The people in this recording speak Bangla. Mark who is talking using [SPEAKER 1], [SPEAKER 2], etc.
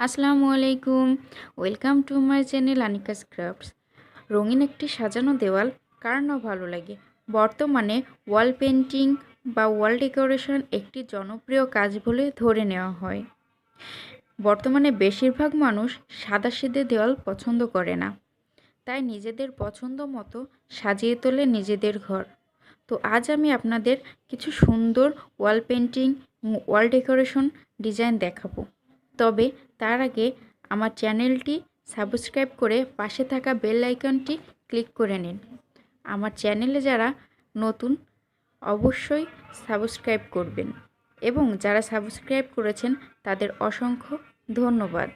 [SPEAKER 1] আসসালামু আলাইকুম। Welcome to my channel Anika's crafts. রঙিন একটি সাজানো দেওয়াল কার না ভালো লাগে। বর্তমানে ওয়াল পেন্টিং বা ওয়াল ডেকোরেশন একটি জনপ্রিয় কাজ বলে ধরে নেওয়া হয়। বর্তমানে বেশিরভাগ মানুষ সাদাসিধে দেওয়াল পছন্দ করে না, তাই নিজেদের পছন্দ মতো সাজিয়ে তোলে নিজেদের ঘর। তো আজ আমি আপনাদের কিছু সুন্দর ওয়াল পেন্টিং, ওয়াল ডেকোরেশন ডিজাইন দেখাবো। তবে তার আগে আমার চ্যানেলটি সাবস্ক্রাইব করে পাশে থাকা বেল আইকনটি ক্লিক করে নিন। আমার চ্যানেলে যারা নতুন অবশ্যই সাবস্ক্রাইব করবেন এবং যারা সাবস্ক্রাইব করেছেন তাদের অসংখ্য ধন্যবাদ।